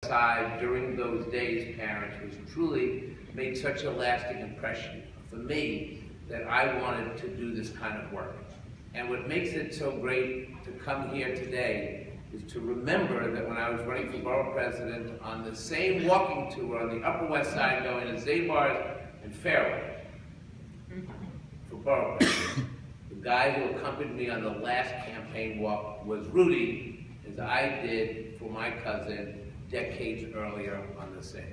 Side during those days, parents, was truly made such a lasting impression for me that I wanted to do this kind of work. And what makes it so great to come here today is to remember that when I was running for borough president on the same walking tour on the Upper West Side going to Zabar's and Fairway for borough president, the guy who accompanied me on the last campaign walk was Rudi, as I did for my cousin decades earlier on the same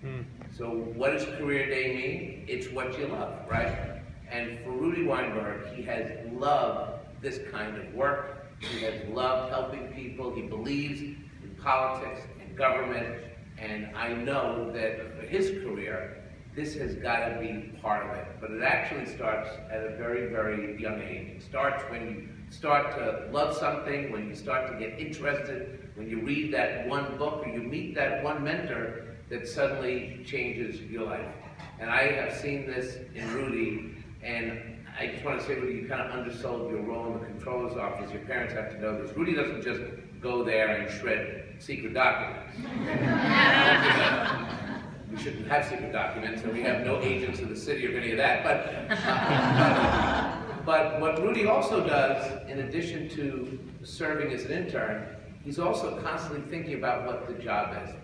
walk. So what does Career Day mean? It's what you love, right? And for Rudi Weinberg, he has loved this kind of work. He has loved helping people. He believes in politics and government. And I know that for his career, this has got to be part of it. But it actually starts at a very, very young age. It starts when you start to love something, when you start to get interested, when you read that one book or you meet that one mentor that suddenly changes your life. And I have seen this in Rudi, and I just want to say, Rudi, you kind of undersold your role in the controller's office. Your parents have to know this. Rudi doesn't just go there and shred secret documents. We shouldn't have secret documents, and we have no agents of the city or any of that. But what Rudi also does, in addition to serving as an intern, he's also constantly thinking about what the job is.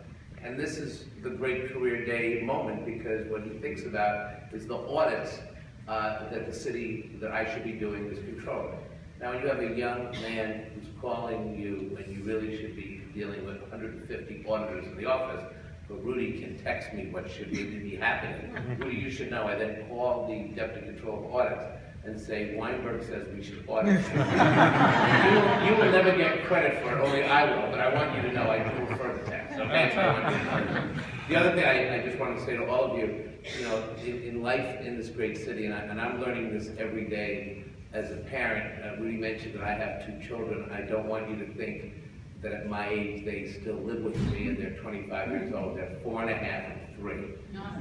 And this is the great Career Day moment, because what he thinks about is the audits that the city, that I should be doing as controller. Now, when you have a young man who's calling you when you really should be dealing with 150 auditors in the office, but Rudi can text me what should really be happening. Rudi, you should know, I then call the Deputy Controller of Audits and say, Weinberg says we should audit. You will never get credit for it, only I will, but I want you to know I do refer to text. Okay? So I want you to know. The other thing I just want to say to all of you, you know, in life in this great city, and I'm learning this every day as a parent. Rudi mentioned that I have 2 children. I don't want you to think that at my age they still live with me and they're 25 years old. They're 4 1/2 and 3.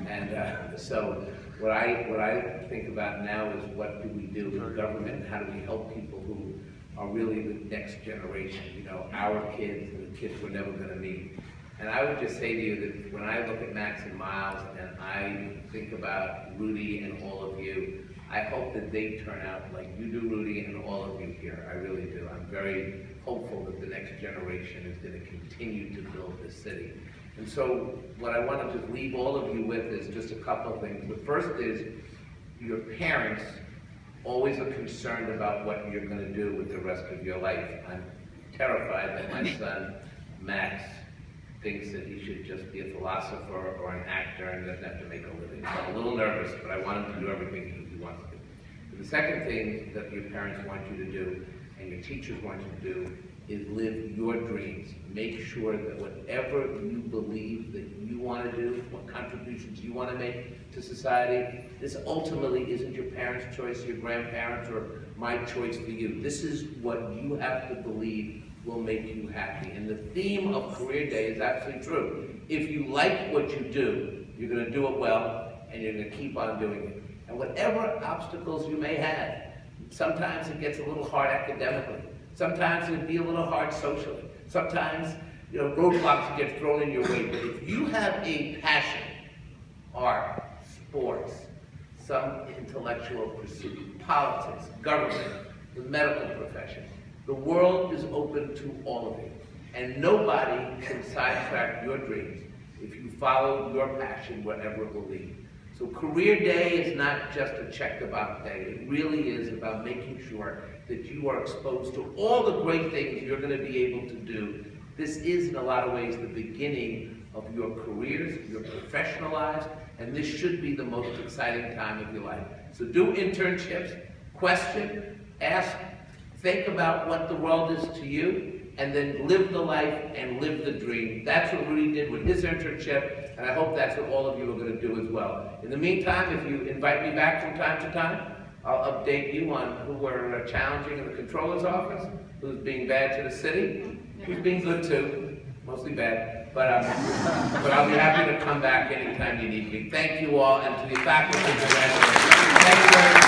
And so what I think about now is what do we do with government and how do we help people who are really the next generation, you know, our kids and the kids we're never going to meet. And I would just say to you that when I look at Max and Miles and I think about Rudi and all of you, I hope that they turn out like you do, Rudi, and all of you here. I really do. I'm very hopeful that the next generation is going to continue to build this city. And so what I want to just leave all of you with is just a couple of things. The first is your parents always are concerned about what you're going to do with the rest of your life. I'm terrified that my son, Max, thinks that he should just be a philosopher or an actor and doesn't have to make a living. So I'm a little nervous, but I want him to do everything he wants to do. But the second thing that your parents want you to do and your teachers want you to do is live your dreams. Make sure that whatever you believe that you want to do, what contributions you want to make to society, this ultimately isn't your parents' choice, your grandparents, or my choice for you. This is what you have to believe will make you happy. And the theme of Career Day is absolutely true. If you like what you do, you're going to do it well, and you're going to keep on doing it. And whatever obstacles you may have, sometimes it gets a little hard academically. Sometimes it'll be a little hard socially. Sometimes, you know, roadblocks get thrown in your way. But if you have a passion, art, sports, some intellectual pursuit, politics, government, the medical profession, the world is open to all of you. And nobody can sidetrack your dreams if you follow your passion wherever it will lead. So Career Day is not just a check-the-box day. It really is about making sure that you are exposed to all the great things you're going to be able to do. This is, in a lot of ways, the beginning of your careers, your professional lives, and this should be the most exciting time of your life. So do internships, question, ask, think about what the world is to you, and then live the life and live the dream. That's what Rudi did with his internship, and I hope that's what all of you are going to do as well. In the meantime, if you invite me back from time to time, I'll update you on who we're challenging in the controller's office, who's being bad to the city, who's being good too, mostly bad, but I'll be happy to come back anytime you need me. Thank you all, and to the faculty, congratulations. Thank you very much.